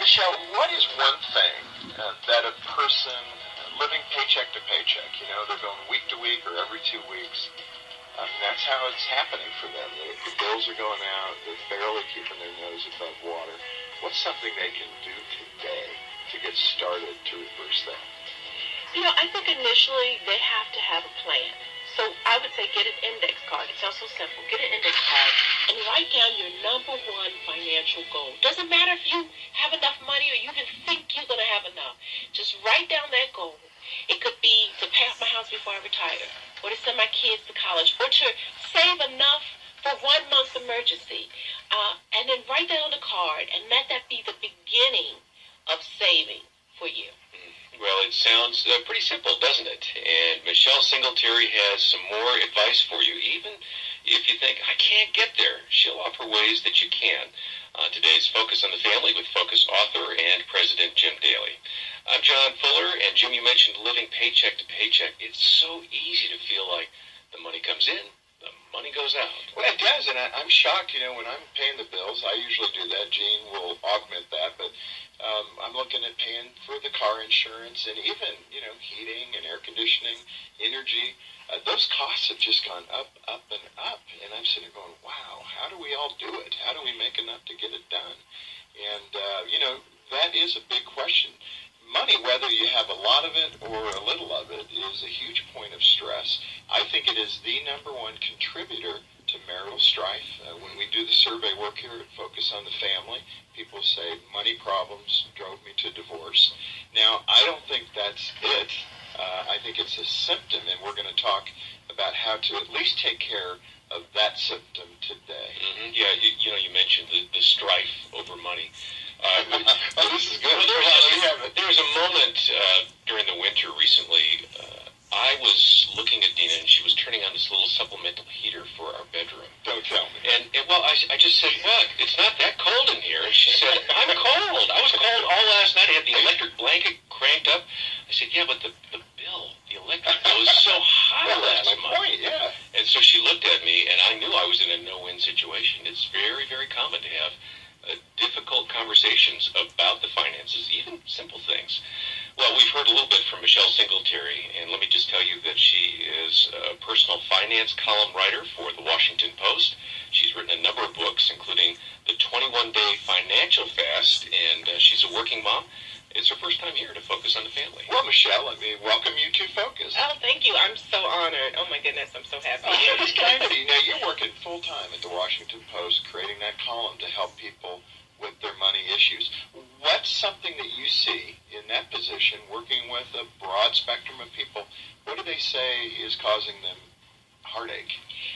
Michelle, what is one thing that a person living paycheck to paycheck, they're going week to week or every 2 weeks, that's how it's happening for them. The bills are going out, they're barely keeping their nose above water. What's something they can do today to get started to reverse that? I think initially they have to have a plan. So I would say get an index card. It sounds so simple. Get an index card and write down your number one financial goal. Doesn't matter if you have enough money or you even think you're going to have enough. Just write down that goal. It could be to pay off my house before I retire, or to send my kids to college, or to save enough for 1 month's emergency. And then write that on the card and let that be the beginning of saving for you. Well, it sounds pretty simple, doesn't it? And Michelle Singletary has some more advice for you. Even if you think, I can't get there, she'll offer ways that you can. Today's Focus on the Family with Focus author and President Jim Daly. I'm John Fuller, and Jim, you mentioned living paycheck to paycheck. It's so easy to feel like the money comes in, the money goes out. Well, it does, and I'm shocked, when I'm paying the bills. I usually do that. Gene will augment that, but I'm looking at paying for the car insurance and even, heating and air conditioning, energy. Those costs have just gone up, and up. And I'm sitting there going, wow, how do we all do it? How do we make enough to get it done? And, that is a big question. Money, whether you have a lot of it or a little of it, is a huge point of stress. I think it is the number one contributor to marital strife. When we do the survey work here at Focus on the Family, people say money problems drove me to divorce. Now, I don't think that's it. I think it's a symptom, and we're going to talk about how to at least take care of that symptom today. Mm-hmm. Yeah, you mentioned the strife over money. Oh, this is good. Well, there was a moment during the winter recently. I was looking at Dina, and she was turning on this little supplemental heater for our bedroom. Don't tell me. And I just said, "What? It's not that cold in here." And she said, "I'm cold. I was cold all last night. I had the electric blanket cranked up." I said, "Yeah, but the bill, the electric bill was so high last month." Point, yeah. And so she looked at me, and I knew I was in a no-win situation. It's very, very common to have difficult conversations about the finances, even simple things. Well, we've heard a little bit from Michelle Singletary, and let me just tell you that she is a personal finance column writer for the Washington Post. She's written a number of books, including The 21-Day Financial Fast, and she's a working mom. It's her first time here to Focus on the Family. Well, Michelle, welcome you to Focus. Oh, thank you. I'm so honored. Oh, my goodness. I'm so happy. Oh, it's kind of, you're working full-time at the Washington Post, creating that column to help people with their money issues. What's something that you see in that position, working with a broad spectrum of people? What do they say is causing them heartache?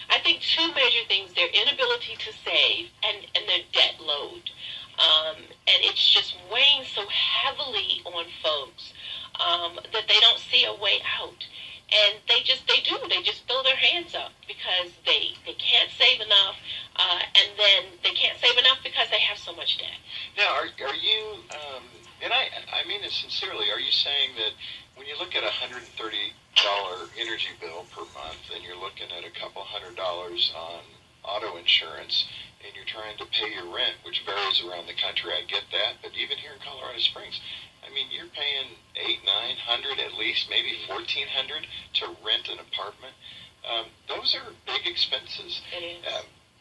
I think two major things: their inability to save and their debt load. And it's just weighing so heavily on folks that they don't see a way out. And they just throw their hands up because they can't save enough, and then they can't save enough because they have so much debt. Now, are you, and I mean this sincerely, are you saying that when you look at $130 energy bill per month and you're looking at a couple $100 on auto insurance and you're trying to pay your rent, which varies around the country, I get that, but even here in Colorado Springs, you're paying $800, $900 at least, maybe $1,400 to rent an apartment. Those are big expenses. It is.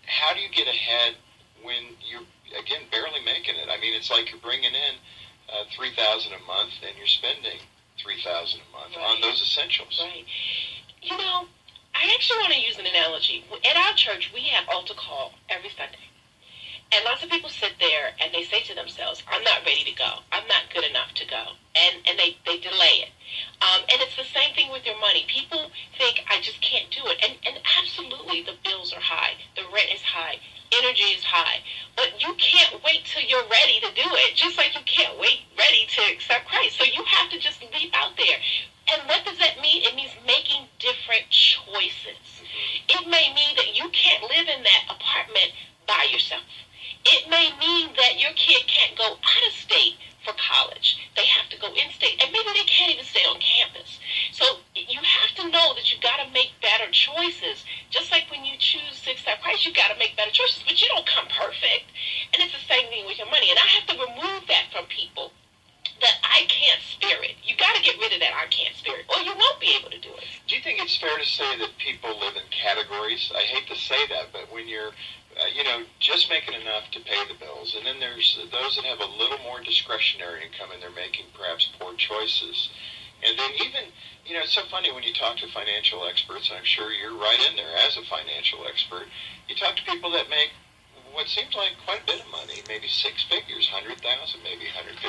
How do you get ahead when you're, again, barely making it? It's like you're bringing in $3,000 a month and you're spending $3,000 a month on those essentials. Right. I actually want to use an analogy. At our church, we have altar call every Sunday. And lots of people sit there and they say to themselves, I'm not ready to go. I'm not good enough to go. And they delay it. And it's the same thing with your money. People think, I just can't do it. And absolutely, the bills are high. The rent is high. Energy is high. But you can't wait till you're ready to do it, just like you can't wait ready to accept Christ. So you have to just leap out there. And what does that mean? It means making different choices. It may mean that you can't live in that apartment by yourself. It may mean that your kid can't go out of state for college. They have to go in-state, and maybe they can't even stay on campus. So you have to know that you got to make better choices. Just like when you choose to accept Christ, you got to make better choices, but you don't come perfect. And it's the same thing with your money. And I have to remove that from people that I can't spare it. You got to get rid of that I can't spare it, or you won't be able to do it. Do you think it's fair to say that people live in categories? I hate to say that, but when you're, just making enough to pay the bills, and then there's those that have a little more discretionary income and they're making perhaps poor choices. And then even, it's so funny when you talk to financial experts, and I'm sure you're right in there as a financial expert, you talk to people that make what seems like quite a bit of money, maybe six figures, 100,000, maybe 150,000.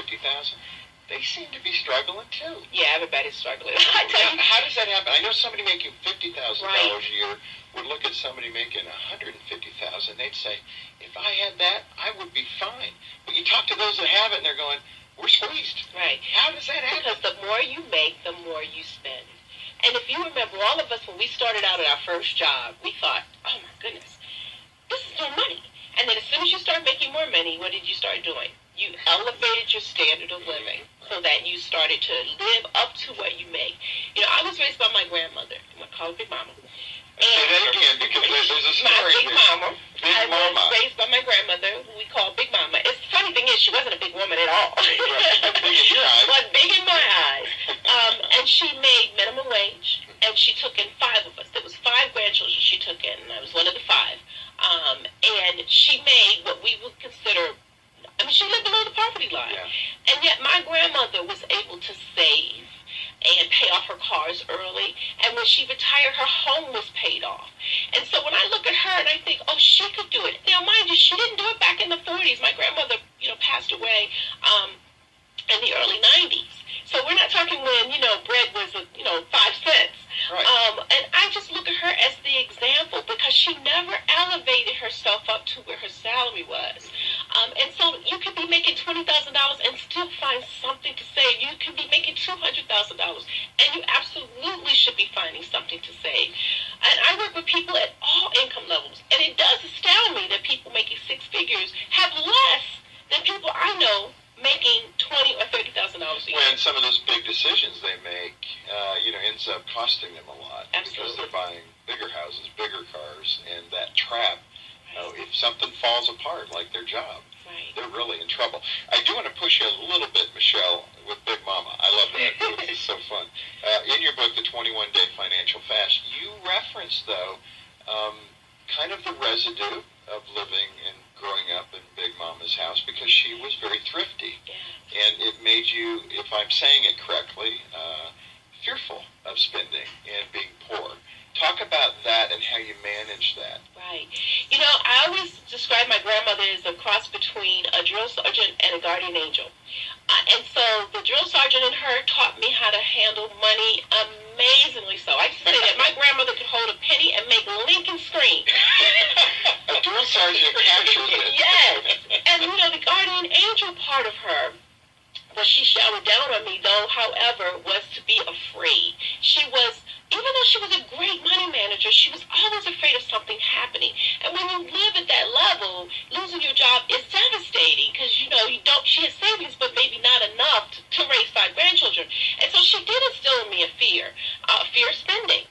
They seem to be struggling too. Yeah, everybody's struggling. Now, how does that happen? I know somebody making $50,000 Right. a year would look at somebody making $150,000. They'd say, if I had that, I would be fine. But you talk to those that have it, and they're going, we're squeezed. Right. How does that happen? Because the more you make, the more you spend. And if you remember, all of us, when we started out at our first job, we thought, oh my goodness, this is more money. And then as soon as you start making more money, what did you start doing? You elevated your standard of living so that you started to live up to what you make. I was raised by my grandmother. I'm going to call her Big Mama. Say that again, because there's a My story Big here. Mama. Big I Mama. was raised by my grandmother, who we call Big Mama. It's the funny thing is, she wasn't a big woman at all. Right. Big in your eyes. But big in my eyes. And she made minimum wage, and she took in 5 of us. There was 5 grandchildren she took in, and I was one of the 5. And she made what we would consider, she lived below the poverty line. Yeah. And yet my grandmother was able to save and pay off her cars early. And when she retired, her home was paid off. And so when I look at her and I think, oh, she could do it. Now, mind you, she didn't do it back in the 40s. My grandmother, passed away in the early 90s. So we're not talking when, bread was, 5 cents. Right. And I just look at her as the example because she never elevated herself up to where her salary was. And so you could be making $20,000 and still find something to save. You could be making $200,000 and you absolutely should be finding something to save. And I work with people at all income levels. And it does astound me that people making 6 figures have less than people I know making $20,000 or $30,000 a year. When some of those big decisions they make, ends up costing them a lot. Absolutely. Because they're buying bigger houses, bigger cars, and that trap, if something falls apart, like their job, Right. they're really in trouble. I do want to push you a little bit, Michelle, with Big Mama. I love that. This is so fun. In your book, The 21-Day Financial Fast, you reference, though, kind of the residue of living and growing up in Big Mama's house because she was very thrifty. Yeah. And it made you, if I'm saying it correctly, fearful of spending and being poor. Talk about that and how you manage that. Right. I always describe my grandmother as a cross between a drill sergeant and a guardian angel. And so the drill sergeant in her taught me how to handle money amazingly so. I used to say that my grandmother could hold a penny and make Lincoln scream. A drill sergeant captures it. Yes. And, the guardian angel part of her, what she showered down on me, though, however, was to be afraid. She was, even though she was a great money manager, she was always afraid of something happening. And when you live at that level, losing your job is devastating because, she had savings, but maybe not enough to raise 5 grandchildren. And so she did instill in me a fear of spending.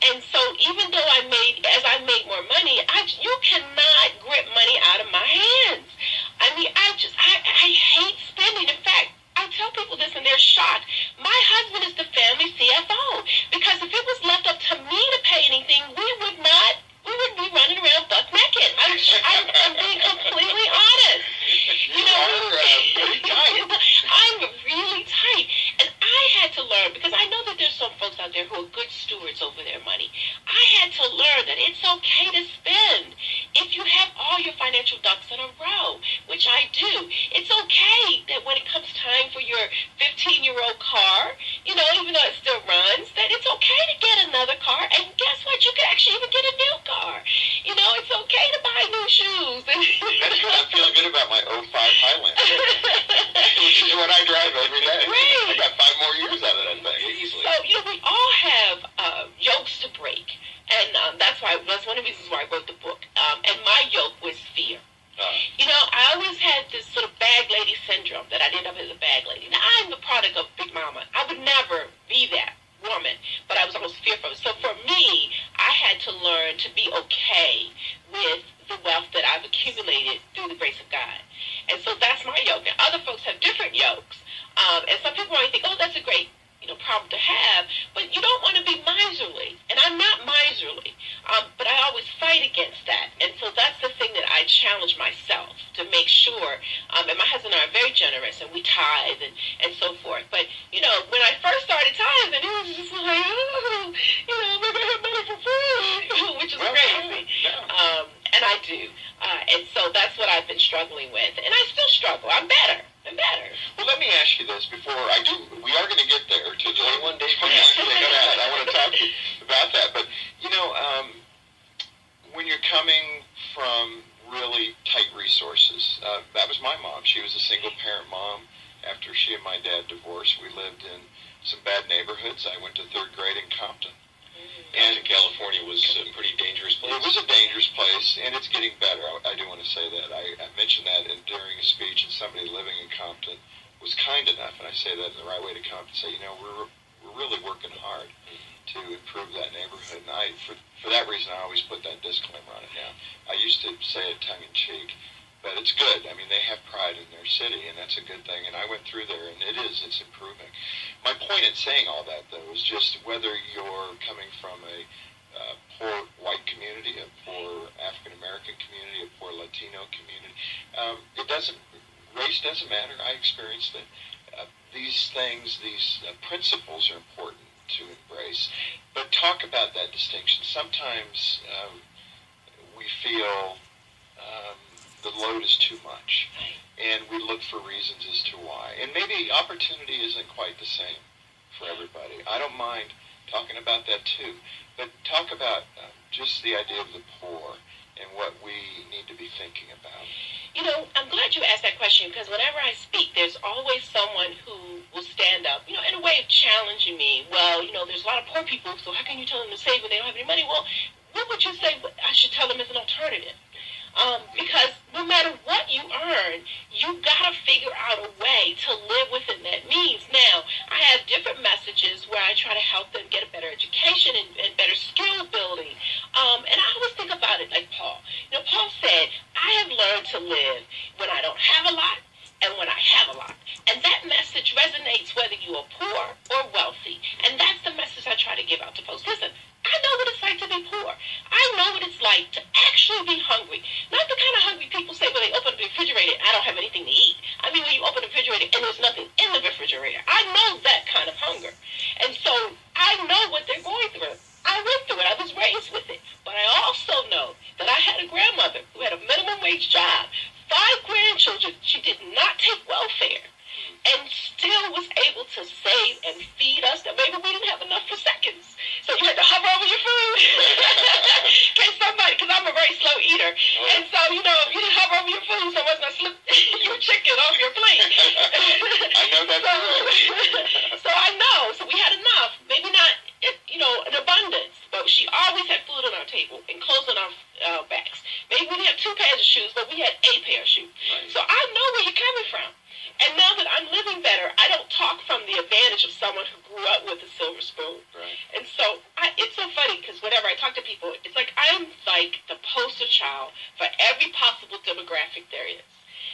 And so even though as I made more money, you cannot grip money out of my hands. I hate spending. In fact, I tell people this and they're shocked. My husband is the family CFO because if it was left up to me to pay anything, we would be running around buck naked. I'm being completely honest. I'm really tight. And I had to learn, because I know that there's some folks out there who are good stewards over their money. I had to learn that it's okay to spend if you have all your financial ducks in a row, which I do. It's okay that when it comes time for your 15-year-old car, even though it still runs, that it's okay to get another car. And guess what? You can actually even get a new car. It's okay to buy new shoes. I'm feeling good about my 05 Highlander, which is what I drive every day. Right. I got 5 more years out of that thing, easily. So, we all have yokes to break. And that's one of the reasons why I wrote the book. And my yoke was fear. I always had this sort of bag lady syndrome that I ended up as a bag lady. Now, I'm the product of Big Mama. I would never be that woman, but I was always fearful. So for me, I had to learn to be okay with the wealth that I've accumulated through the grace of God. And so that's my yoke. Now, other folks have And some people might think, oh, that's a great, problem to have, but you don't want to be miserly. And I'm not miserly, but I always fight against that. And so that's the thing that I challenge myself to make sure. And my husband and I are very generous, and we tithe and so forth. But, when I first started tithing, it was just like, oh, we're going to have money for food, which is crazy. Yeah. And I do. And so that's what I've been struggling with. And I still struggle. I'm better. Well, let me ask you this before I do. We are going to get there to the 21 days. I want to talk to you about that. But, when you're coming from really tight resources, that was my mom. She was a single-parent mom. After she and my dad divorced, we lived in some bad neighborhoods. I went to third grade in Compton. And California was a pretty dangerous place. It was a dangerous place, and it's getting better. I do want to say that. I mentioned that during a speech, and somebody living in Compton was kind enough, and I say that in the right way, to come up and say, we're really working hard to improve that neighborhood. And for that reason, I always put that disclaimer on it now. I used to say it tongue-in-cheek, but it's good. I mean, they have pride in their city, and that's a good thing. And I went through there, and it's improving. My point in saying all that, though, is just whether you're coming from a poor white community, a poor African-American community, a poor Latino community, race doesn't matter. I experienced it. These things, these principles are important to embrace. But talk about that distinction. Sometimes we feel the load is too much, and we look for reasons as to why. And maybe opportunity isn't quite the same for everybody. I don't mind talking about that too, but talk about just the idea of the poor and what we need to be thinking about. I'm glad you asked that question, because whenever I speak, there's always someone who will stand up, in a way of challenging me. Well, there's a lot of poor people, so how can you tell them to save when they don't have any money? Well, what would you say I should tell them as an alternative? Because no matter what you earn, you gotta figure out a way to live within that means. Now, I have different messages where I try to help them get a better education and better skill building. And I always think about it like Paul. Paul said, I have learned to live when I don't have a lot and when I have a lot. And that message resonates whether you are poor or wealthy. And that's the message I try to give out to folks. Listen, I know what it's like to be poor. I know what it's like to actually be hungry. Not the kind of hungry people say when they open the refrigerator, I don't have anything to eat. I mean, when you open the refrigerator and there's nothing in the refrigerator. I know that kind of hunger. And so I know what they're going through. I went through it. I was raised with it. But I also know that I had a grandmother who had a minimum wage job, 5 grandchildren. She did not take welfare and still was able to save and feed us. That maybe we didn't have enough for seconds. So you had to hover over your food. Because I'm a very slow eater. And so, if you didn't hover over your food, someone's going to slip your chicken off your plate. I know that's true. So I know. So we had enough. Maybe not, an abundance. But she always had food on our table and clothes on our backs. Maybe we didn't have 2 pairs of shoes, but we had a pair of shoes. Right. So I know where you're coming from. And now that I'm living better, I don't talk from the advantage of someone who grew up with a silver spoon. Right. And so it's so funny, because whenever I talk to people, it's like I'm like the poster child for every possible demographic there is.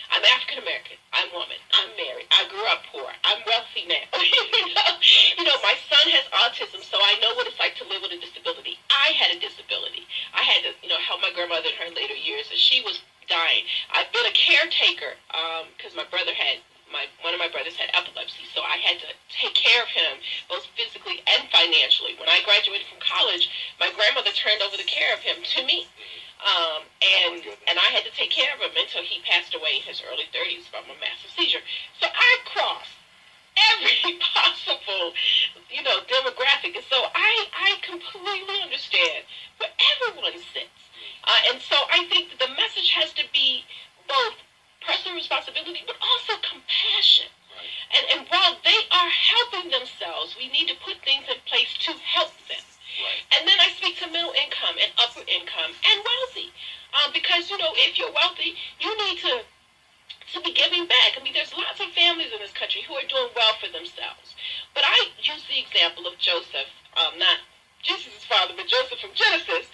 I'm African American. I'm woman. I'm married. I grew up poor. I'm wealthy now. My son has autism, so I know what it's like to live with a disability. I had a disability. I had to, help my grandmother in her later years, and she was dying. I've been a caretaker because one of my brothers had epilepsy, so I had to take care of him both physically and financially. When I graduated from college, my grandmother turned over the care of him to me. And I had to take care of him until he passed away in his early 30s from a massive seizure. So I crossed every possible, demographic. And so I completely understand where everyone sits. And so I think that the message has to be both personal responsibility, but also compassion. Right. And while they are helping themselves, we need to put things in place to help them. Right. And then I speak to middle income and upper income and wealthy. Because, if you're wealthy, you need to be giving back. I mean, there's lots of families in this country who are doing well for themselves. But I use the example of Joseph, not Jesus' father, but Joseph from Genesis,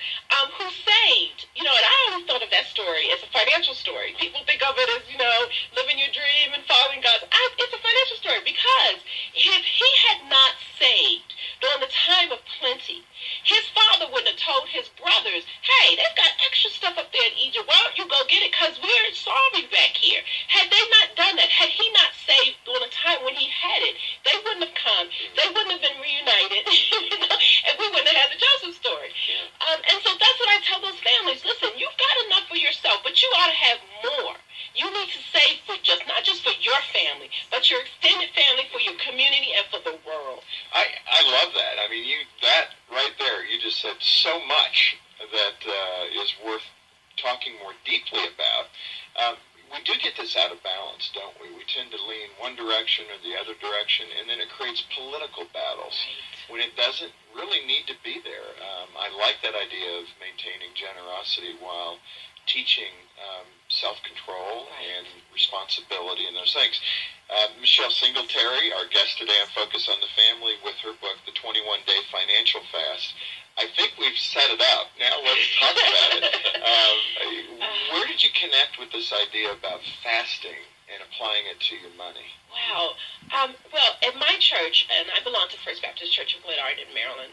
who saved. And I always thought of that story as a financial story. People think of it as, living your dream and following God. It's a financial story. because if he had not saved during the time of plenty, his father wouldn't have told his brothers, hey, they've got extra stuff up there in Egypt. Why don't you go get it? Because we're starving back here. Had they not done that, had he not saved during the time when he had it, they wouldn't have come. They wouldn't have been reunited, and we wouldn't have had the Joseph story. And so that's what I tell those families. Listen, you've got enough for yourself, but you ought to have more. You need to save for not just for your family, but your extended family, for your community, and for the world. I love that. I mean, that right there, you just said so much that is worth talking more deeply about. We do get this out of balance, don't we? We tend to lean one direction or the other direction, and then it creates political battles when it doesn't really need to be there. I like that idea of maintaining generosity while teaching self-control and responsibility and those things. Michelle Singletary, our guest today on Focus on the Family, with her book, The 21-Day Financial Fast. I think we've set it up. Now let's talk about it. Where did you connect with this idea about fasting and applying it to your money? Wow. Well, at my church, and I belong to First Baptist Church of Glenard in Maryland,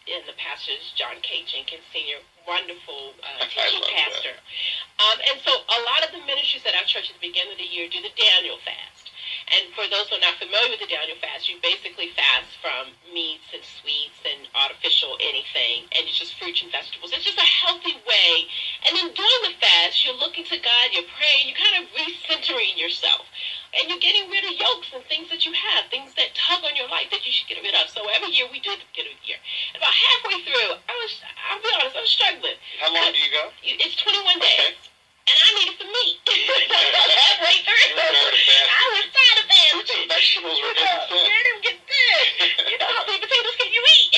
and the pastor is John K. Jenkins Sr., wonderful teaching pastor. And so a lot of the ministries at our church at the beginning of the year do the Daniel fast. And for those who are not familiar with the Daniel fast, you basically fast from meats and sweets and artificial anything, and it's just fruits and vegetables. It's just a healthy way. And then during the fast, you're looking to God, you're praying, you're kind of recentering yourself. And you're getting rid of yokes and things that you have, things that tug on your life that you should get rid of. So every year we do it at the beginning of the year. And about halfway through, I'll be honest, I was struggling. How long do you go? It's 21 days. And I needed some meat. Halfway through. I was tired of that. Fruits and vegetables were getting thin. They're getting thin. How many potatoes can you eat?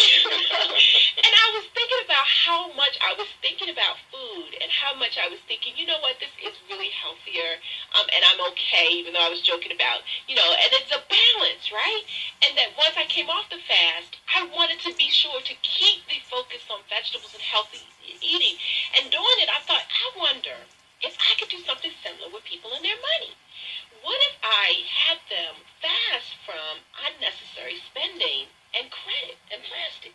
And I was thinking about how much I was thinking about food and how much I was thinking, you know what, this is really healthier, and I'm okay, even though I was joking about, and it's a balance, right? And that once I came off the fast, I wanted to be sure to keep the focus on vegetables and healthy eating. And doing it, I thought, I wonder if I could do something similar with people and their money. What if I had them fast from unnecessary spending and credit and plastic,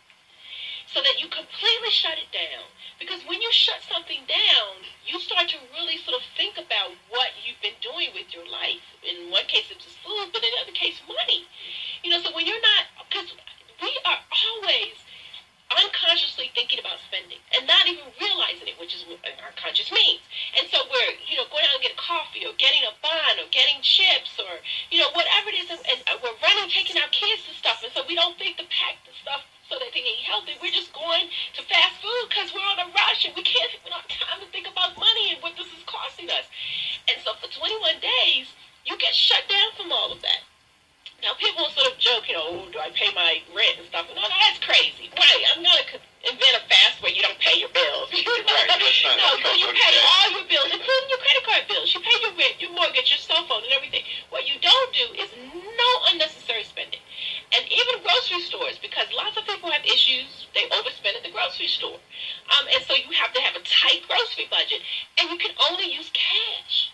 so that you completely shut it down? Because when you shut something down, you start to really sort of think about what you've been doing with your life. In one case, it was food, but in the other case, money. So when you're not, because we are always unconsciously thinking about spending and not even realizing it, which is what unconscious means. And so we're, going out and getting coffee or getting a bun or getting chips or, whatever it is, and we're running, taking our kids to stuff, and so we don't think to pack the stuff so that they can eat healthy. We're just going to fast food because we're on a rush and we don't have time to think about money and what this is costing us. And so for 21 days, you get shut down from all of that. Now, people will sort of joke, do I pay my rent and stuff? No, that's crazy. Right, I'm going to invent a fast where you don't pay your bills. Right, that's not no, so you pay all your bills, including your credit card bills. You pay your rent, your mortgage, your cell phone, and everything. What you don't do is no unnecessary spending. And even grocery stores, because lots of people have issues, they overspend at the grocery store. And so you have to have a tight grocery budget, and you can only use cash.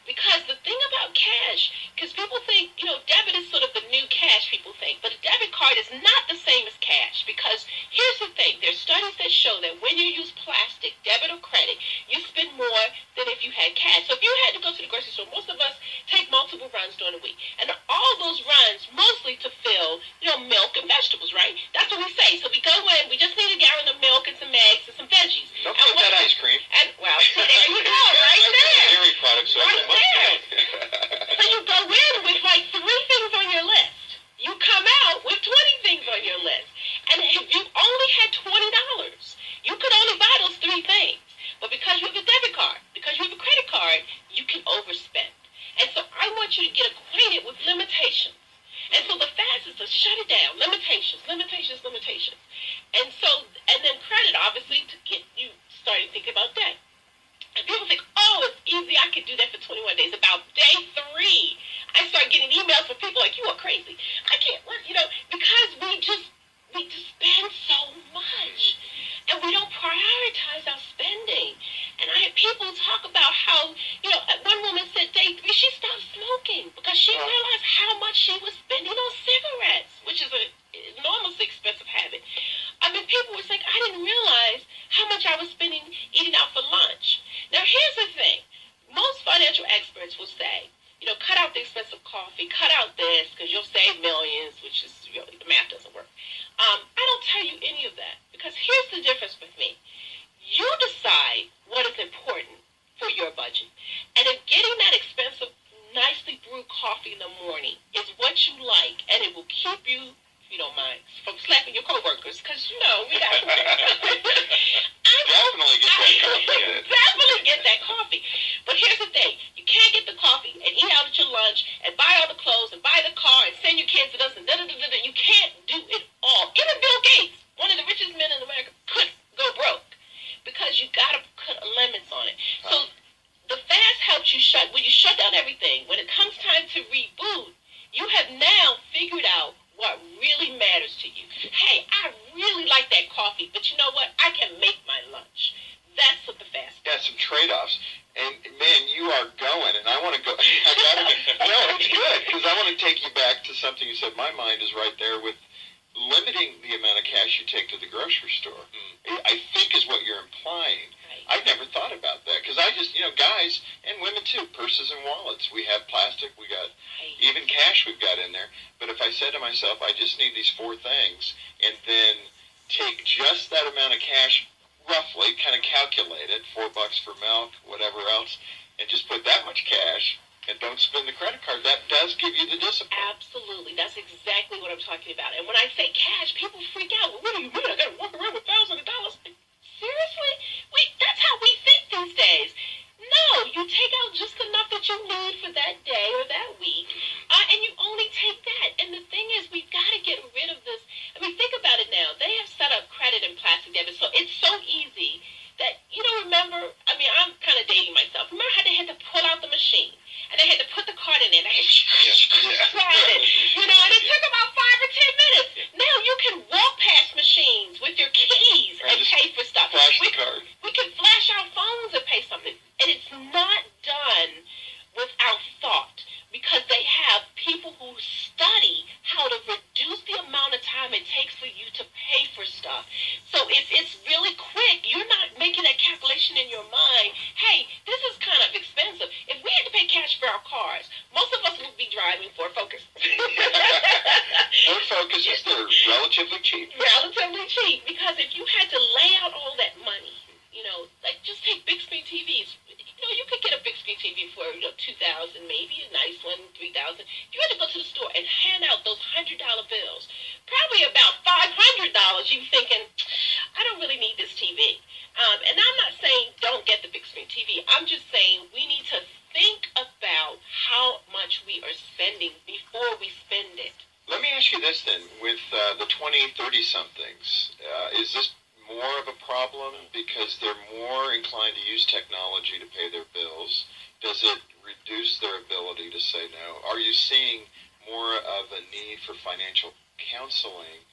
Because the thing about cash, because people think, debit is sort of the new cash, people think, but a debit card is not the same as cash. Because here's the thing, there's studies that show that when you use plastic, debit or credit, you spend more than if you had cash. So if you had to go to the grocery store, most of us take multiple runs during the week. And all those runs mostly to fill, milk and vegetables, right? That's what we say. So we go in, we just need a gallon of milk and some eggs and some veggies. Don't get that ice cream. And, well, so there you go, right there. Dairy products are right there. So you go in with like 3 things on your list. You come out with 20 things on your list. And if you only had $20, you could only buy those 3 things. But because you have a debit card, because you have a credit card, you can overspend. And so I want you to get acquainted with limitations. And so the fast is to shut it down. Limitations. And then credit, obviously, to get you started thinking about debt. And people think, it's easy. I could do that for 21 days. About day 3, I start getting emails from people like, you are crazy. I can't, because we just spend so much. And we don't prioritize our spending. And I had people talk about how, one woman said day 3, she stopped smoking because she realized how much she was spending on cigarettes, which is an enormously expensive habit. I mean, people were saying, I didn't realize how much I was spending eating out for lunch. Now, here's the thing. Most financial experts will say, cut out the expensive coffee, cut out this, because you'll save millions, which is really, the math doesn't work. I don't tell you any of that, because here's the difference with me. You decide what is important for your budget. And if getting that expensive, nicely brewed coffee in the morning is what you like, and it will keep you, if you don't mind, from slapping your coworkers, because, we got definitely get that coffee. But here's the thing. You can't get the coffee and eat out at your lunch and buy all the clothes and buy the car and send your kids to this and da-da-da-da-da. You can't do it all. Even Bill Gates, one of the richest men in America, could go broke because you got to put limits on it. So the fast helps you when you shut down everything, when it comes time to reboot, you have now figured out what really matters to you. Hey, I really like that coffee, but you know what? I can make my lunch. That's what the fast does. Yeah, some trade-offs. And, man, you are going, and I want to go. It's good, because I want to take you back to something you said. My mind is right there with limiting the amount of cash you take to the grocery store. I think is what you're implying. I've never thought about that, because I just, guys, and women too, purses and wallets. We have plastic, we got even cash we've got in there. But if I said to myself, I just need these 4 things, and then take just that amount of cash, roughly, kind of calculate it, $4 for milk, whatever else, and just put that much cash, and don't spend the credit card, that does give you the discipline. Absolutely. That's exactly what I'm talking about. And when I say cash, people freak out. Well, what do you mean? I got to walk around with thousands of dollars? Seriously? That's how we think these days. No, you take out just enough that you need for that day or that week, and you only take that. And the thing is, we've got to get rid of this. I mean, think about it now. They have set up credit and plastic debit, so it's so easy that, remember, I mean, I'm kind of dating myself. Remember how they had to pull out the machine, and they had to put the card in there, and they had to slide it, and it took about 5 or 10 minutes. Now you can walk past machines with your keys and pay for stuff. Flash the card. We can flash our phones and pay something. And it's not done without thought, because they have people who study how to reduce the amount of time it takes for you to pay for stuff. So if it's really quick, you're not making that calculation in your mind, hey, this is kind of expensive. If we had to pay cash for our cars, most of us would be driving Ford Focus. Ford Focuses, they're relatively cheap. Relatively cheap, because if you had to lay out all that money, like just take big screen TVs. You could get a big screen TV for $2,000, maybe a nice one, $3,000. If you had to go to the store and hand out those $100 bills, probably about $500, you're thinking, I don't really need this TV. And I'm not saying don't get the big screen TV. I'm just saying we need to think about how much we are spending before we spend it. Let me ask you this then, with the 20, 30-somethings, is this more of a problem because they're more inclined to use technology to pay their bills? Does it reduce their ability to say no? Are you seeing more of a need for financial counseling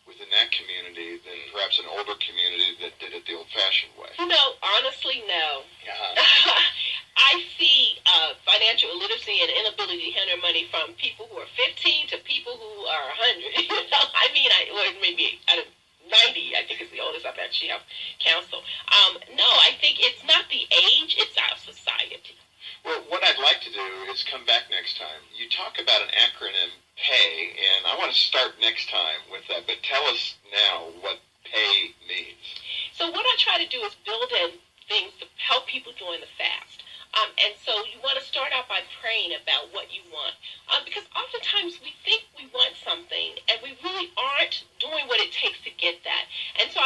within that community than perhaps an older community that did it the old-fashioned way? Honestly, no. I see financial illiteracy and inability to handle money from people who are 15 to people who are 100. Maybe 90, I think, is the oldest I've actually have counsel. No, I think it's not the age, it's our society. Well, what I'd like to do is come back next time. You talk about an acronym, PAY, and I want to start next time with that, but tell us now what PAY means. So what I try to do is build in things to help people during the fast. And so you want to start out by praying about what you want. Because oftentimes we think we want something, and we really aren't doing what it takes to get that. And so,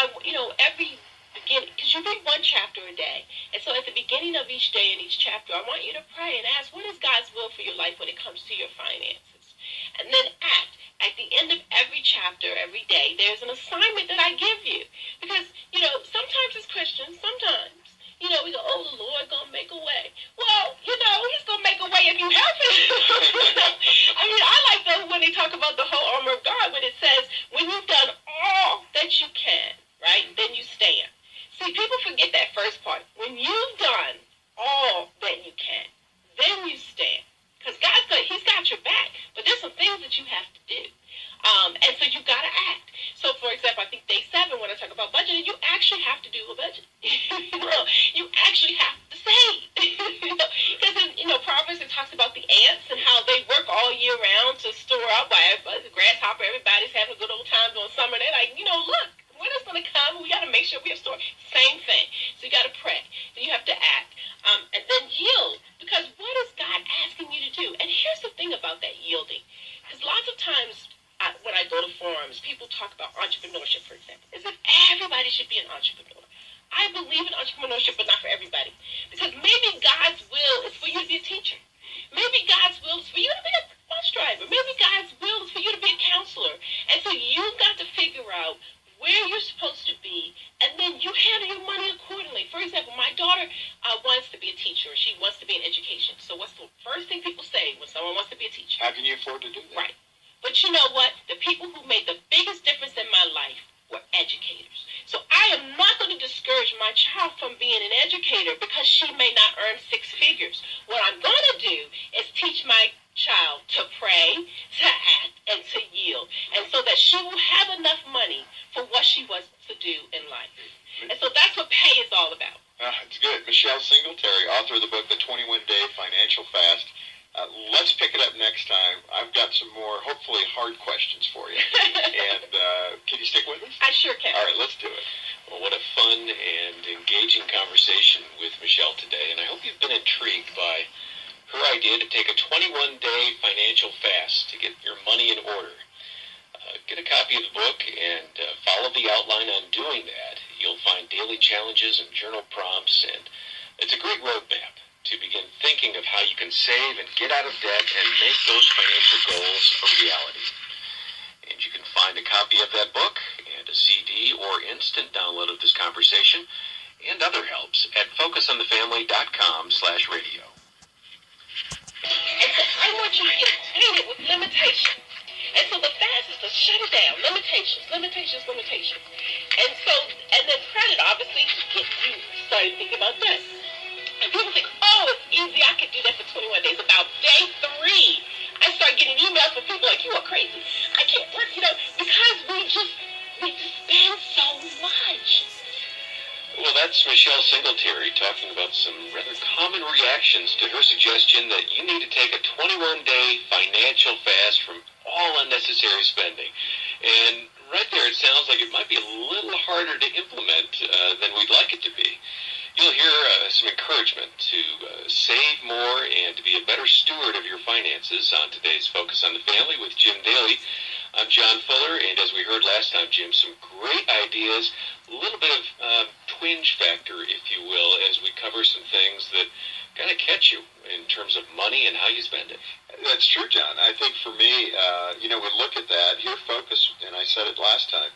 every beginning, because you read one chapter a day. And so at the beginning of each day in each chapter, I want you to pray and ask, what is God's will for your life when it comes to your finances? And then act. At the end of every chapter, every day, there's an assignment that I give you. Because, sometimes as Christians, we go, oh, the Lord going to make a way. Well, he's going to make a way if you help him. I like when they talk about the whole armor of God, when it says, when you've done all that you can, right, then you stand. See, people forget that first part. When you've done all that you can, then you stand. Because He's got your about that yielding. Because lots of times when I go to forums, people talk about entrepreneurship, for example, as if everybody should be an entrepreneur. I believe in entrepreneurship, but not for everybody. Because maybe God's will is for you to be a teacher. Maybe God's will is for you to be a bus driver. Maybe God's will is for you to be a counselor. And so you've got to figure out where you're supposed to be, and then you handle your money accordingly. For example, my daughter wants to be a teacher. She wants to be in education. So what's the first thing people say when someone wants to be a teacher? How can you afford to do that? Right. But you know what? The people who made the biggest difference in my life were educators. So I am not going to discourage my child from being an educator because she may not earn six figures. What I'm going to do is teach my child to pray, to act, and to yield. And so that she will have enough money for what she wants to do in life. And so that's what pay is all about. It's good. Michelle Singletary, author of the book, The 21-Day Financial Fast. Let's pick it up next time. I've got some more, hopefully, hard questions for you. And can you stick with us? I sure can. All right, let's do it. Well, what a fun and engaging conversation with Michelle today. And I hope you've been intrigued by her idea to take a 21-day financial fast to get your money in order. Get a copy of the book and follow the outline on doing that. You'll find daily challenges and journal prompts, and it's a great roadmap to begin thinking of how you can save and get out of debt and make those financial goals a reality. And you can find a copy of that book and a CD or instant download of this conversation and other helps at focusonthefamily.com/radio. And so I want you to get acquainted with limitations. And so the fast is to shut it down. Limitations. And then credit, obviously, you started thinking about this. And people think, oh, it's easy. I could do that for 21 days. About day 3, I start getting emails from people like, you are crazy. I can't work, because we spend so much. Well, that's Michelle Singletary talking about some rather common reactions to her suggestion that you need to take a 21-day financial fast from all unnecessary spending. And right there, it sounds like it might be a little harder to implement than we'd like it to be. You'll hear some encouragement to save more and to be a better steward of your finances on today's Focus on the Family with Jim Daly. I'm John Fuller, and as we heard last time, Jim, some great ideas, a little bit of twinge factor, if you will, as we cover some things that kind of catch you in terms of money and how you spend it. That's true, John. I think for me, we look at that, here focus, and I said it last time,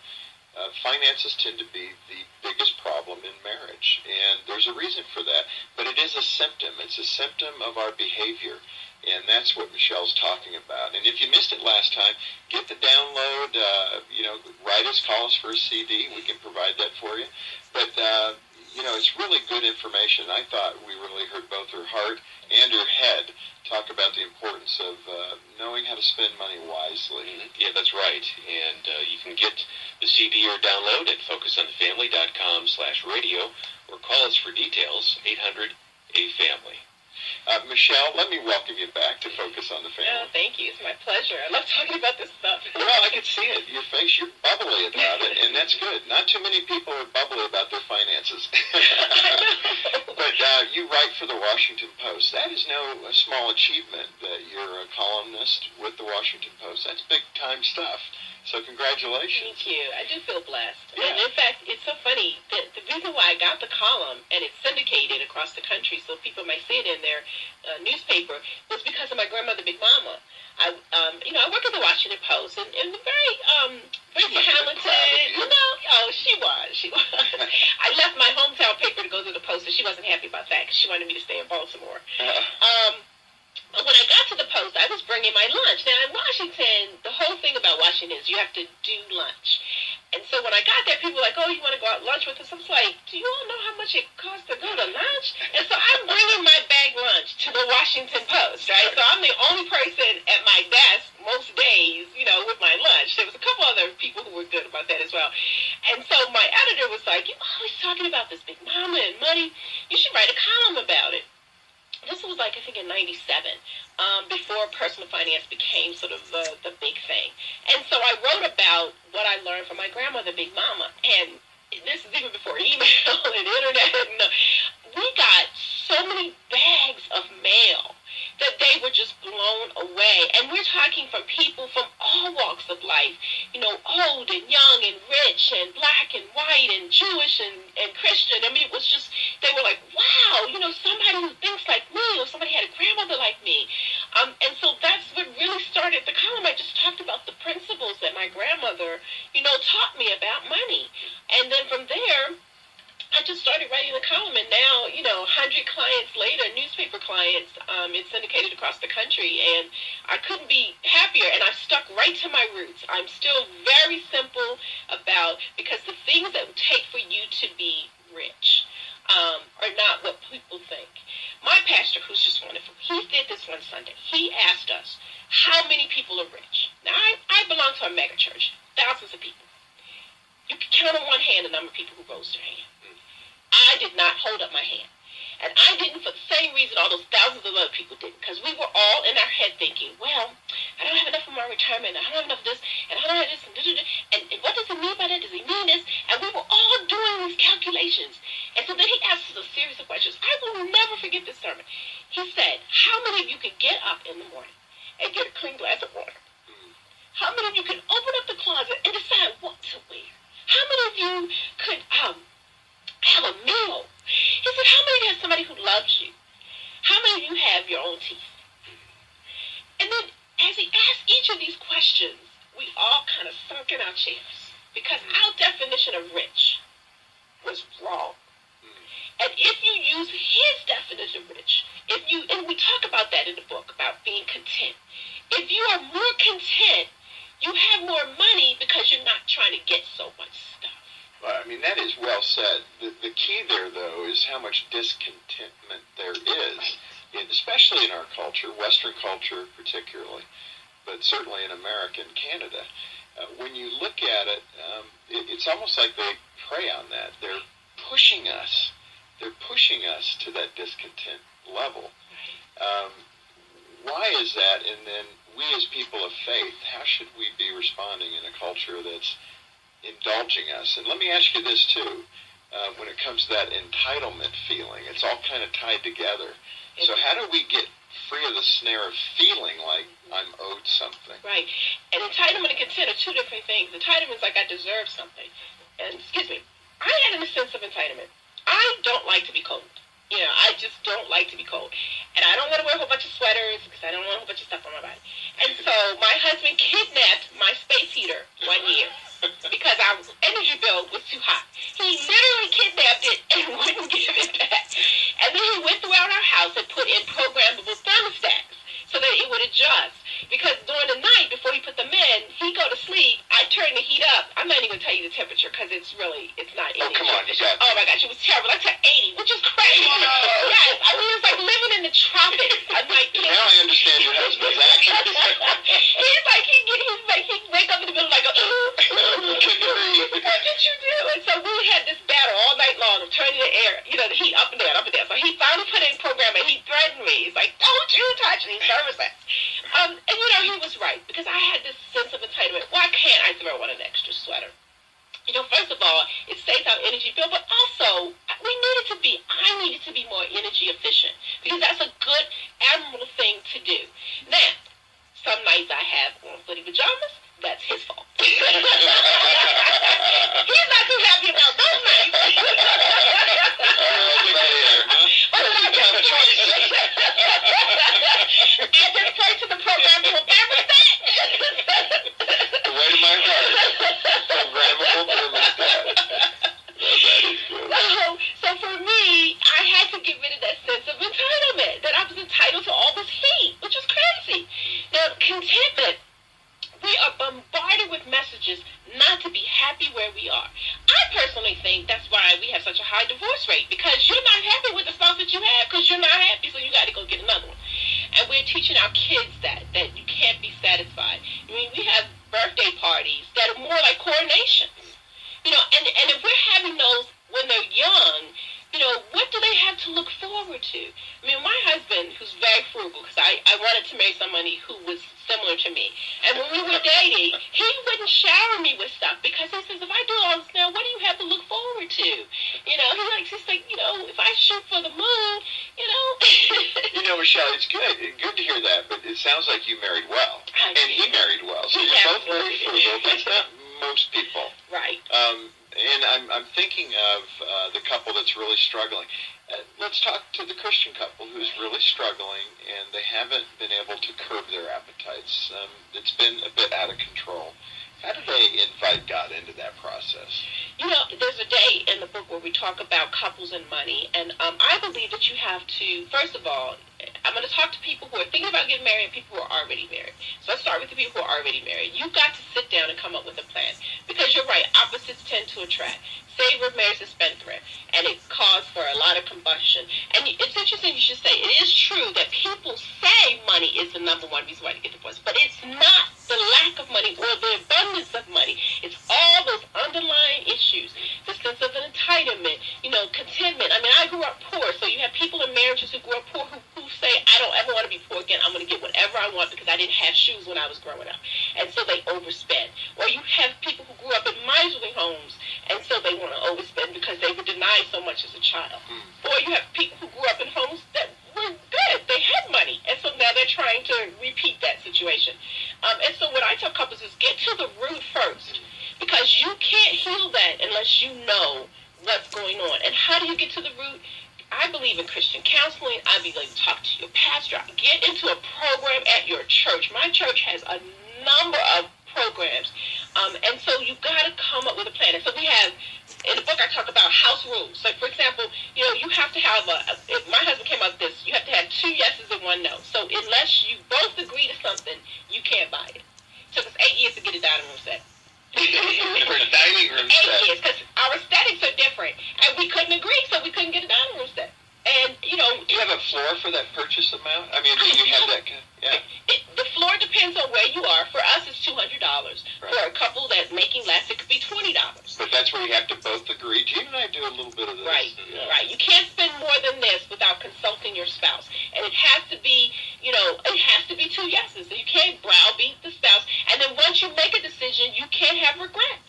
finances tend to be the biggest problem in marriage, and there's a reason for that, but it is a symptom. It's a symptom of our behavior, and that's what Michelle's talking about. And if you missed it last time, get the download, write us, call us for a CD. We can provide that for you. But, it's really good information. I thought we really heard both her heart and her head talk about the importance of knowing how to spend money wisely. Yeah, that's right. And you can get the CD or download at focusonthefamily.com/radio or call us for details, 800-A-FAMILY. Michelle, let me welcome you back to Focus on the Family. Oh, thank you. It's my pleasure. I love talking about this stuff. Well, I can see it. Your face, you're bubbly about it, and that's good. Not too many people are bubbly about their finances. But you write for the Washington Post. That is no small achievement that you're a columnist with the Washington Post. That's big-time stuff. So congratulations. Thank you. I do feel blessed. Yeah. And in fact, it's so funny. The reason why I got the column, and it's syndicated across the country so people may see it in their newspaper, was because of my grandmother, Big Mama. I work at the Washington Post, and very talented. She was. I left my hometown paper to go to the Post, and she wasn't happy about that because she wanted me to stay in Baltimore. But when I got to the Post, I was bringing my lunch. Now, in Washington, the whole thing about Washington is you have to do lunch. And so when I got there, people were like, oh, you want to go out lunch with us? I was like, do you all know how much it costs to go to lunch? And so I'm bringing my bag lunch to the Washington Post, right? So I'm the only person at my desk most days, with my lunch. There was a couple other people who were good about that as well. And so my editor was like, you're always talking about this Big Mama and money. You should write a column about it. This was I think in 97, before personal finance became sort of the big thing. And so I wrote about what I learned from my grandmother, Big Mama. And this is even before email and internet. And we got so many bags of mail. that they were just blown away. And we're talking from people from all walks of life, old and young and rich and black and white and Jewish and Christian. I mean, it was just, they were like, wow, somebody who thinks like me, or somebody had a grandmother like me. And so that's what really started the column. I just talked about the principles that my grandmother, taught me about money. And then from there, I just started writing the column, and now, 100 clients later, newspaper clients, it's syndicated across the country, and I couldn't be happier, and I stuck right to my roots. I'm still very simple because the things that it would take for you to be rich are not what people think. My pastor, who's just wonderful, he did this one Sunday. He asked us, how many people are rich? Now, I belong to a mega church, thousands of people. You can count on one hand the number of people who rose their hand. I did not hold up my hand. And I didn't for the same reason all those thousands of other people didn't. Because we were all in our head thinking, well, I don't have enough for my retirement. I don't have enough of this. And I don't have this. And what does he mean by that? Does he mean this? And we were all doing these calculations. And so then he asked us a series of questions. I will never forget this sermon. He said, how many of you can get up in the morning and get a clean glass of water? How many of you can open up the closet and decide what to wear? How many of you could have a meal? He said, how many have somebody who loves you? How many of you have your own teeth? And then as he asked each of these questions, we all kind of sunk in our chairs because our definition of rich was wrong. And if you use his definition of rich, and we talk about that in the book, about being content. If you are more content, you have more money because you're not trying to get so much stuff. Well, I mean, that is well said. The key there, though, is how much discontentment there is, especially in our culture, Western culture particularly, but certainly in America and Canada. When you look at it, it's almost like they prey on that. They're pushing us to that discontent level. Why is that? And then we as people of faith, how should we be responding in a culture that's indulging us? And let me ask you this too, when it comes to that entitlement feeling, it's all kind of tied together. So how do we get free of the snare of feeling like I'm owed something? Right. And entitlement and content are two different things. Entitlement is like I deserve something. And, I had a sense of entitlement. I don't like to be cold. I just don't like to be cold. And I don't want to wear a whole bunch of sweaters because I don't want a whole bunch of stuff on my body. And so my husband kidnapped my space heater one year because our energy bill was too high. He literally kidnapped it and wouldn't give it back. And then he went throughout our house and put in programmable thermostats so that it would adjust. Because during the night, before he put them in, he'd go to sleep. I'd turn the heat up. I'm not even going to tell you the temperature because it's not any. Oh, come on. Oh, my gosh, it was terrible. I took 80, which is crazy. Yes, I mean, it's like living in the tropics. I'm like, now I understand your husband's actions. he'd wake up in the middle like, what did you do? And so we had this battle all night long of turning the heat up and down, up and down. So he finally put in program and he threatened me. He's like, don't you touch these thermostats. And he was right because I had this sense of entitlement. Why can't I throw on an extra sweater? First of all, it saves our energy bill, but also I needed to be more energy efficient because that's a good, admirable thing to do. Now, some nights I have on footy pajamas. That's his fault. He's not too happy about those nights. I just pray to the programmable thermostat. The way to my heart. Programmable thermostat. That is good. So for me, I had to get rid of that sense of entitlement, that I was entitled to all this heat, which was crazy. Now, contentment. We are bombarded with messages not to be happy where we are. I personally think that's why we have such a high divorce rate, because you're not happy with the spouse that you have because you're not happy, so you got to go get another one. And we're teaching our kids that you can't be satisfied. I mean, we have birthday parties that are more like coronations. And if we're having those when they're young, what do they have to look forward to? I mean, my husband, who's very frugal, because I wanted to marry somebody who was similar to me. And when we were dating, he wouldn't shower me with stuff because he says, if I do all this now, what do you have to look forward to? He's like, if I shoot for the moon, Michelle, it's good to hear that, but it sounds like you married well. And he married well. So you're both very frugal. That's not most people. Right. And I'm thinking of the couple that's really struggling. Let's talk to the Christian couple who's really struggling, and they haven't been able to curb their appetites. It's been a bit out of control. How do they invite God into that process? You know, there's a day in the book where we talk about couples and money, and I believe that you have to, first of all, I'm going to talk to people who are thinking about getting married and people who are already married. So let's start with the people who are already married. You've got to sit down and come up with a plan, because you're right, opposites tend to attract. Say we're married to spendthrift, and it calls for a lot of combustion. And it's interesting you should say, it is true that people say money is the number one reason why you get divorced, but it's not the lack of money or the abundance of money. It's all those underlying issues, the sense of entitlement, contentment. I mean, I grew up poor, so you have people in marriages who grew up poor who say, I don't ever want to be poor again. I'm going to get whatever I want because I didn't have shoes when I was growing up. And so they overspend. Or you have people who grew up in miserly homes, and so they want to overspend because they were denied so much as a child. Or you have people who grew up in homes that were good. They had money. And so now they're trying to repeat that situation. And so what I tell couples is get to the root first, because you can't heal that unless you know what's going on. And how do you get to the root? I believe in Christian counseling. I believe talk to your pastor. Get into a program at your church. My church has a number of programs. And so you've got to come up with a plan. And so we have, in the book I talk about house rules. So for example, you have to have if my husband came up with this, you have to have 2 yeses and 1 no. So unless you both agree to something, you can't buy it. It took us 8 years to get a dining room set. For a dining room 8 set. years, because our aesthetics are different. And we couldn't agree, so we couldn't get a dining room set. And, do you have a floor for that purchase amount? I mean, do you have that kind? Yeah. The floor depends on where you are. For us, it's $200. Right. For a couple that's making less, it could be $20. But that's where you have to both agree. Gene and I do a little bit of this. Right, right. You can't spend more than this without consulting your spouse. And it has to be, it has to be 2 yeses. So you can't browbeat the spouse. And then once you make a decision, you can't have regrets.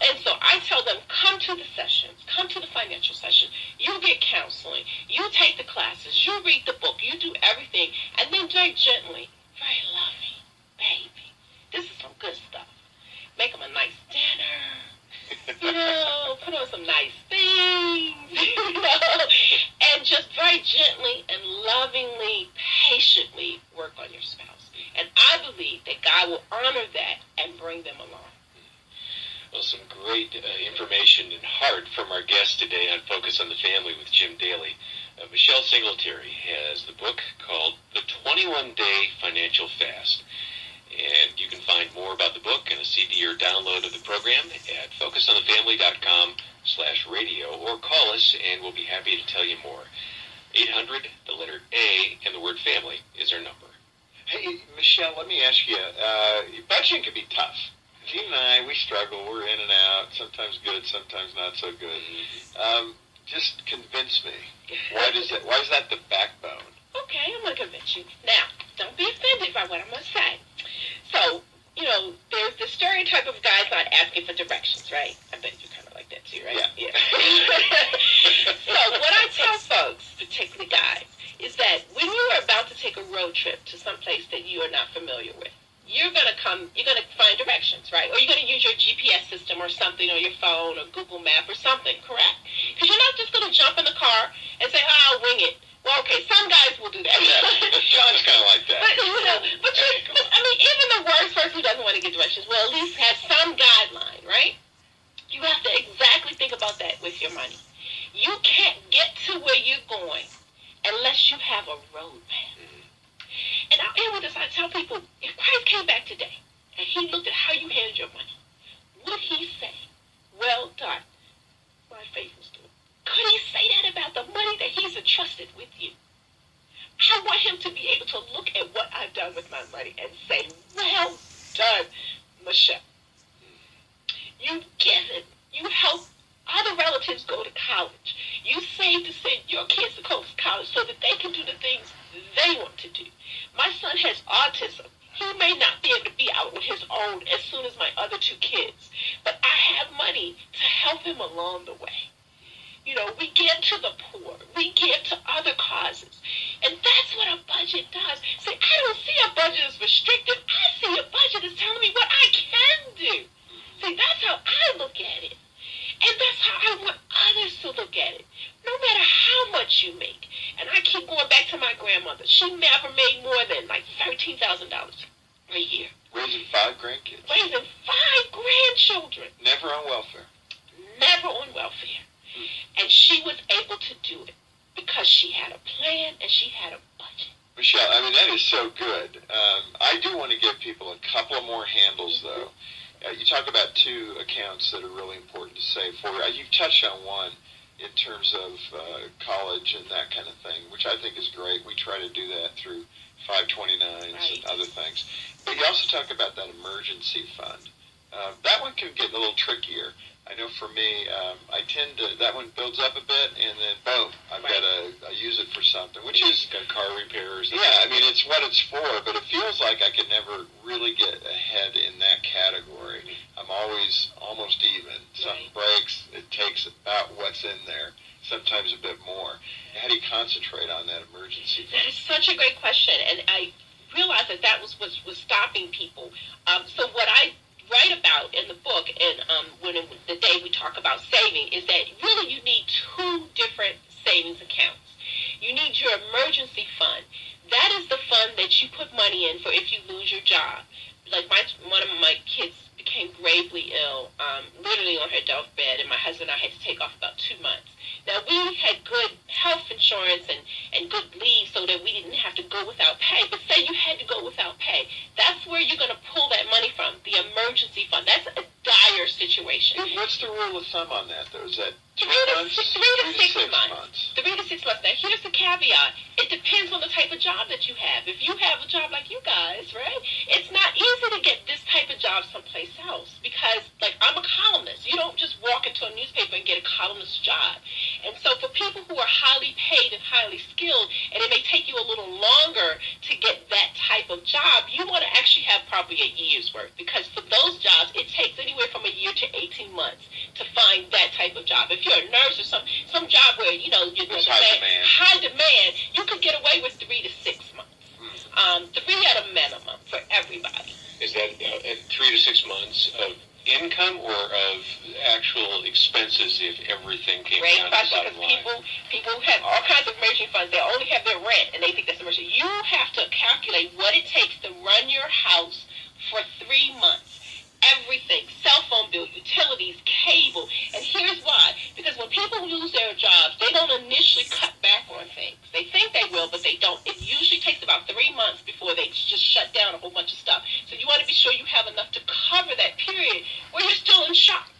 And so I tell them, come to the sessions, come to the financial session. You get counseling. You take the classes. You read the book. You do everything. And then very gently, very loving, baby, this is some good stuff. Make them a nice dinner. Put on some nice things, and just very gently and lovingly, patiently work on your spouse. And I believe that God will honor that and bring them along. Well, some great information and heart from our guest today on Focus on the Family with Jim Daly. Michelle Singletary has the book called The 21-Day Financial Fast. And you can find more about the book and a CD or download of the program at focusonthefamily.com/radio, or call us and we'll be happy to tell you more. 800, the letter A, and the word family is our number. Hey, Michelle, let me ask you, budgeting can be tough. Gene and I, we struggle. We're in and out, sometimes good, sometimes not so good. Just convince me. Why is that the backbone? Okay, I'm going to convince you. Now, don't be offended by what I'm going to say. So, there's the stereotype of guys not asking for directions, right? I bet you kind of like that too, right? Yeah. So what I tell folks, particularly guys, is that when you are about to take a road trip to some place that you are not familiar with, you're going to find directions, right? Or you're going to use your GPS system or something, or your phone or Google Map or something, correct? Because you're not just going to jump in the car and say, I'll wing it. Well, okay, some guys will do that. Yeah, John's kind of like that. But even the worst person who doesn't want to get directions will at least have some guideline, right? You have to exactly think about that with your money. You can't get to where you're going unless you have a roadmap. And I'll end with this. I tell people, if Christ came back today and he looked at how you handled your money, would he say, well done, my faithful steward? Could he say that about the money that he's entrusted with you? I want him to be able to look at what I've done with my money and say, well done, Michelle. You've given. You helped other relatives go to college. You saved to send your kids to college so that they can do the things they want to do. My son has autism. He may not be able to be out on his own as soon as my other 2 kids, but I have money to help him along the way. We give to the poor. We give to other causes. And that's what a budget does. See, I don't see a budget as restrictive. I see a budget as telling me what I can do. See, that's how I look at it. And that's how I want others to look at it. No matter how much you make. And I keep going back to my grandmother. She never made more than like $13,000 a year. Raising 5 grandkids. Raising 5 grandchildren. Never on welfare. Never on welfare. And she was able to do it because she had a plan and she had a budget. Michelle, I mean, that is so good. I do want to give people a couple of more handles, though. You talk about 2 accounts that are really important to save for. You've touched on one in terms of college and that kind of thing, which I think is great. We try to do that through 529s and other things. But you also talk about that emergency fund. That one can get a little trickier. I know for me, I tend to, that one builds up a bit, and then boom, I've got to use it for something, which is got car repairs. Yeah, I mean, it's what it's for, but it feels like I can never really get ahead in that category. I'm always almost even. Something breaks, it takes about what's in there, sometimes a bit more. How do you concentrate on that emergency fund? That is such a great question, and I realized that was stopping people. So what I write about in the book, and the day we talk about saving, is that really you need 2 different savings accounts. You need your emergency fund. That is the fund that you put money in for if you lose your job. Like one of my kids became gravely ill, literally on her deathbed, and my husband and I had to take off about 2 months. Now, we had good health insurance and good leave so that we didn't have to go without pay. But say you had to go without pay. That's where you're going to pull that money from, the emergency fund. That's a dire situation. What's the rule of thumb on that, though? Is that 2 months? 3 to 6 months. 3 to 6 months. Now, here's the caveat. It depends on the type of job that you have. If you have a job like you guys, right, it's not easy to get this type of job someplace else because, like, I'm a columnist. You don't just walk into a newspaper and get a columnist job. And so for people who are highly paid and highly skilled, and it may take you a little longer to get that type of job, you want to actually have probably a year's worth, because for those jobs, it takes anywhere from a year to 18 months to find that type of job. If you're a nurse or some job where, you're going to high demand, you could get away with 3 to 6 months. 3 at a minimum for everybody. Is that 3 to 6 months of income or of actual expenses if everything came down to the bottom line? People have all kinds of emergency funds. They only have their rent, and they think that's emergency. You have to calculate what it takes to run your house for 3 months. Everything, cell phone bill, utilities, cable. And here's why. Because when people lose their jobs, they don't initially cut back on things. They think they will, but they don't. It usually takes about 3 months before they just shut down a whole bunch of stuff. So you want to be sure you have enough to cover that period where you're still in shock.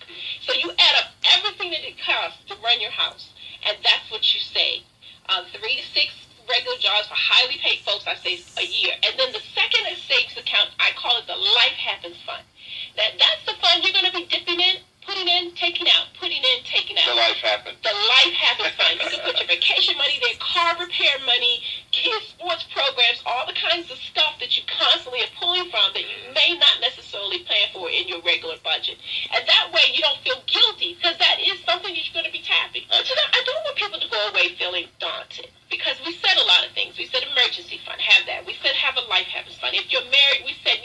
So you add up everything that it costs to run your house, and that's what you save. 3 to 6 regular jobs for highly paid folks, I say a year. And then the second savings account, I call it the Life Happens Fund. That's the fund you're going to be dipping in, putting in, taking out, putting in, taking out. The Life Happens. The Life Happens Fund. You can put your vacation money there, car repair money, kids sports programs, all the kinds of stuff that you constantly are pulling from that you may not necessarily plan for in your regular budget. And that way you don't feel guilty, because that is something that you're going to be tapping. So I don't want people to go away feeling daunted, because we said a lot of things. We said emergency fund, have that. We said have a Life Happens Fund. If you're married, we said,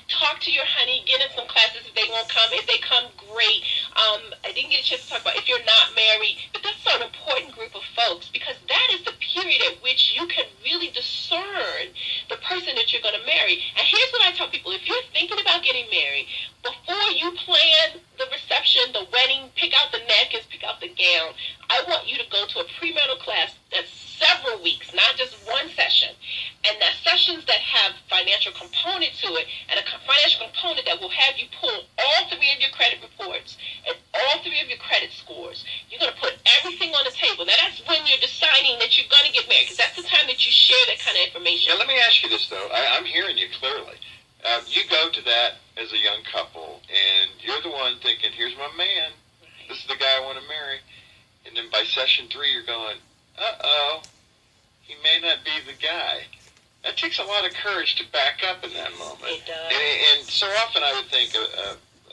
talk to your honey, get in some classes if they won't come. If they come, great. I didn't get a chance to talk about if you're not married, but that's an important group of folks, because that is the period at which you can really discern the person that you're going to marry. And here's what I tell people. If you're thinking about getting married, before you plan the reception, the wedding, pick out the napkins, pick out the gown, I want you to go to a premarital class that's several weeks, not just one session. And that sessions that have financial component to it, and a financial component that will have you pull all 3 of your credit reports and all 3 of your credit scores. You're going to put everything on the table. Now, that's when you're deciding that you're going to get married, because that's the time that you share that kind of information. Now, let me ask you this, though. I'm hearing you clearly. You go to that as a young couple, and you're the one thinking, here's my man. This is the guy I want to marry. And then by session 3, you're going, uh-oh, he may not be the guy. That takes a lot of courage to back up in that moment. It does. And so often I would think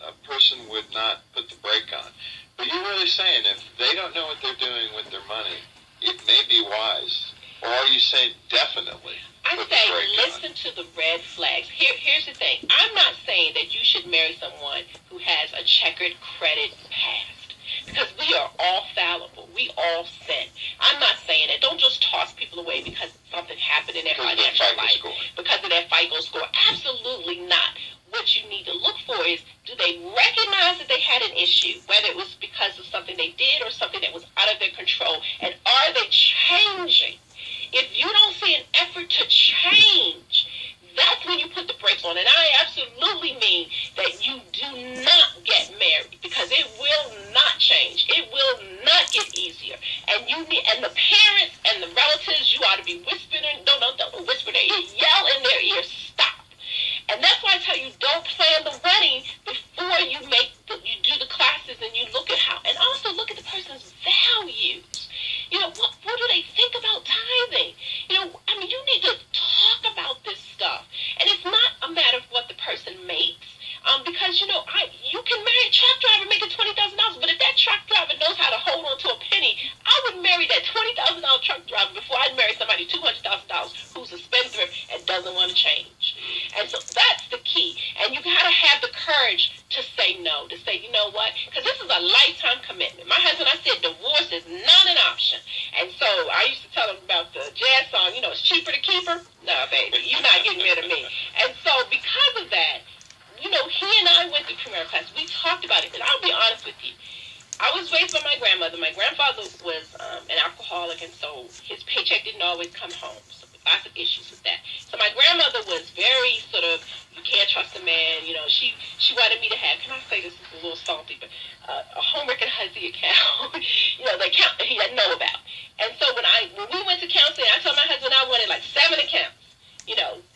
a person would not put the brake on. But you're really saying if they don't know what they're doing with their money, it may be wise. Or are you saying definitely I put the say brake listen to the red flags. Here's the thing. I'm not saying that you should marry someone who has a checkered credit past. Because we are all fallible. We all sin. I'm not saying that. Don't just toss people away because something happened in their financial life. Because of their FICO score. Absolutely not. What you need to look for is, do they recognize that they had an issue, whether it was because of something they did or something that was out of their control, and are they changing? If you don't see an effort to change, that's when you put the brakes on. And I absolutely mean that you do not get married, because it will not change. It will not get easier. And and the parents and the relatives, you ought to be whispering, don't whisper their ear, yell in their ear, stop. And that's why I tell you, don't plan the wedding before you do the classes and you look at how, and also look at the person's values. What do they think about tithing? You need to talk about this stuff. And it's not a matter of what the person makes. Because, you can marry a truck driver making $20,000, but if that truck driver knows how to hold on to a penny, I would marry that $20,000 truck driver before I'd marry somebody $200,000 who's a spendthrift and doesn't want to change. And so that's the key. And you got to have the courage to say no, to say, you know what? Because this is a lifetime commitment. My husband, I said, divorce is not an option. And so I used to tell him about the jazz song, it's cheaper to keep her. No, baby, you're not getting rid of me. And so because of that, he and I went through premarital class. We talked about it. And I'll be honest with you. I was raised by my grandmother. My grandfather was an alcoholic, and so his paycheck didn't always come home. So lots of issues with that. So my grandmother was very sort of, you can't trust a man. She wanted me to have, can I say this is a little salty, but a homework and Huzzy account, the account that he didn't know about. And so when we went to counseling, I told my husband I wanted like 7 accounts.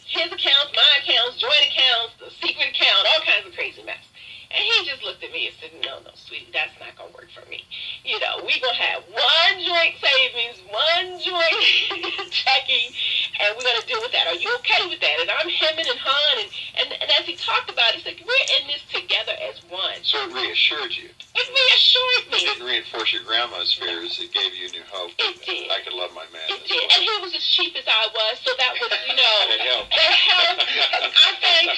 His accounts, my accounts, joint accounts, the secret account, all kinds of crazy mess. And he just looked at me and said, no, sweetie, that's not going to work for me. We're going to have one joint savings, one joint checking, and we're going to deal with that. Are you okay with that? And I'm hemming and hawing. And as he talked about it, he said, we're in this together as one. So it reassured you. It reassured me. It didn't reinforce your grandma's fears. It gave you new hope. It did. I could love my man. It did. And he was as cheap as I was, so that was, That helped. That helped. I think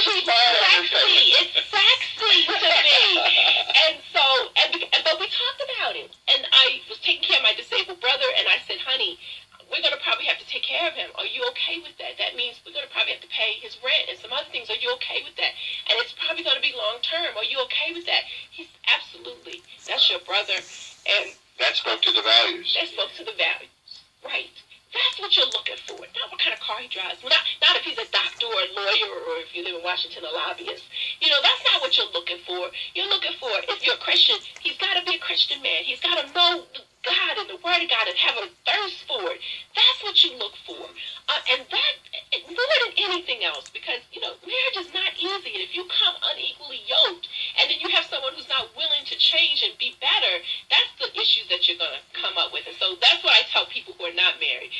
cheap sexy. It's sexy to me. And so, but we talked about it. And I was taking care of my disabled brother, and I said, honey, we're going to probably have to take care of him. Are you okay with that? That means we're going to probably have to pay his rent and some other things. Are you okay with that? And it's probably going to be long term. Are you okay with that? He's absolutely. That's your brother. And that spoke to the values. That spoke to the values. Right. That's what you're looking for. Not what kind of car he drives. Not if he's a doctor or a lawyer, or if you live in Washington, a lobbyist. That's not what you're looking for. You're looking for, if you're a Christian, he's got to be a Christian man. He's got to know God and the Word of God and have a thirst for it. That's what you look for. And that, more than anything else, because, marriage is not easy. And if you come unequally yoked, and then you have someone who's not willing to change and be better, that's the issues that you're going to come up with. And so that's what I tell people who are not married,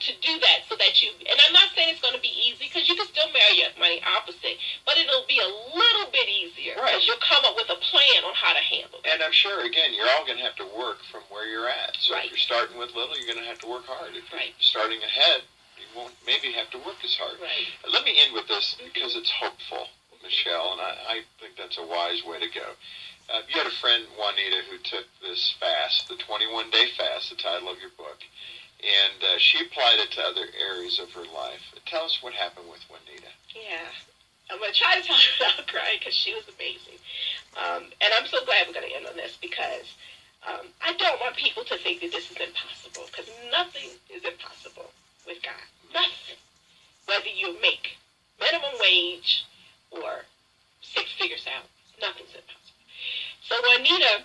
to do that so that and I'm not saying it's going to be easy, because you can still marry your money opposite, but it'll be a little bit easier, because you'll come up with a plan on how to handle it. And I'm sure, again, you're all going to have to work from where you're at. So if you're starting with little, you're going to have to work hard. If you're starting ahead, you won't maybe have to work as hard. Right. Let me end with this, because it's hopeful, Michelle, and I think that's a wise way to go. You had a friend, Juanita, who took this fast, the 21-day fast, the title of your book, and she applied it to other areas of her life. Tell us what happened with Juanita. Yeah. I'm going to try to talk without crying, because she was amazing. And I'm so glad we're going to end on this, because I don't want people to think that this is impossible, because nothing is impossible with God. Nothing. Whether you make minimum wage or 6 figures out, nothing's impossible. So Juanita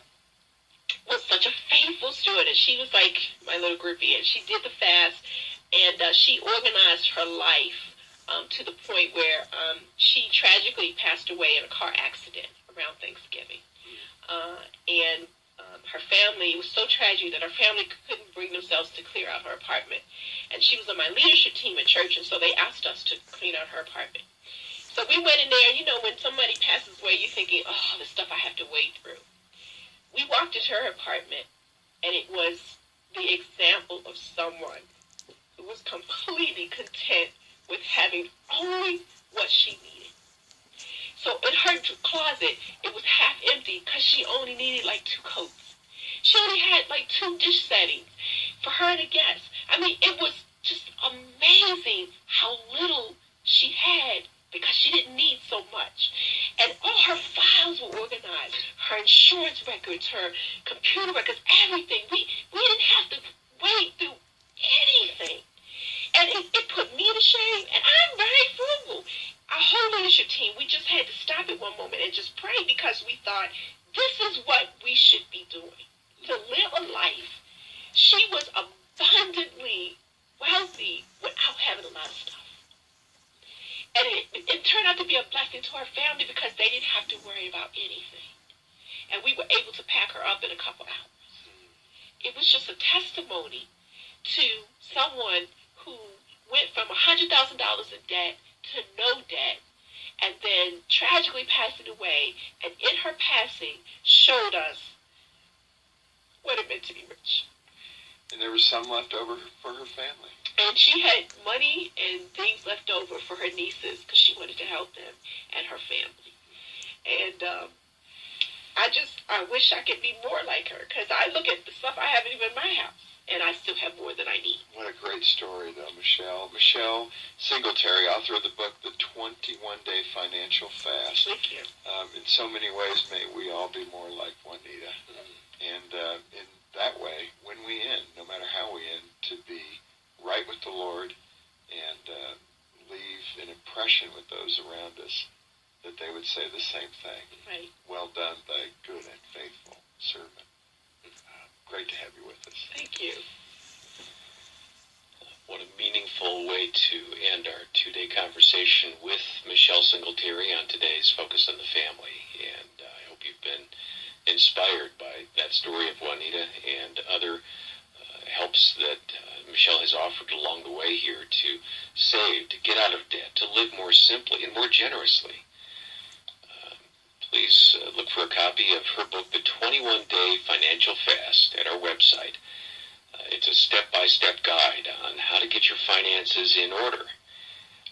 was such a faithful steward, and she was like my little groupie, and she did the fast, and she organized her life to the point where she tragically passed away in a car accident around Thanksgiving. And her family, it was so tragic that her family couldn't bring themselves to clear out her apartment. And she was on my leadership team at church, and so they asked us to clean out her apartment. So So we went in there, when somebody passes away, you're thinking, oh, the stuff I have to wade through. We walked into her apartment, and it was the example of someone who was completely content with having only what she needed. So in her closet, it was half empty because she only needed like 2 coats. She only had like 2 dish settings for her and a guest. I mean, it was just amazing how little she had because she didn't need so much. And all her files were organized, her insurance records, her computer records, everything. We didn't have to wade through anything. And it put me to shame, and I'm very frugal. Our whole leadership team, we just had to stop at one moment and just pray because we thought, this is what we should be doing, to live a life. She was abundantly wealthy without having a lot of stuff. And it turned out to be a blessing to her family because they didn't have to worry about anything. And we were able to pack her up in a couple hours. It was just a testimony to someone who went from $100,000 in debt to no debt, and then tragically passing away, and in her passing showed us what it meant to be rich. And there was some left over for her family. And she had money and things left over for her nieces because she wanted to help them and her family. And I wish I could be more like her because I look at the stuff I have even in my house, and I still have more than I need. What a great story, though, Michelle. Michelle Singletary, author of the book, The 21-Day Financial Fast. Thank you. In so many ways, may we all be more like Juanita. And in that way, when we end, no matter how we end, to be right with the Lord and leave an impression with those around us that they would say the same thing. Right. Well done, thy good and faithful servant. Great to have you with us. Thank you. What a meaningful way to end our 2-day conversation with Michelle Singletary on today's Focus on the Family. And I hope you've been inspired by that story of Juanita and other helps that Michelle has offered along the way here to save, to get out of debt, to live more simply and more generously. Please look for a copy of her book, The 21-Day Financial Fast, at our website. It's a step-by-step guide on how to get your finances in order.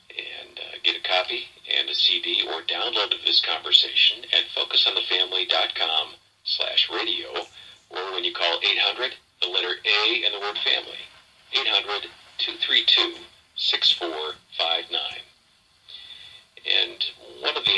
And get a copy and a CD or download of this conversation at focusonthefamily.com/radio, or when you call 800, the letter A and the word family, 800-232-6459. And one of the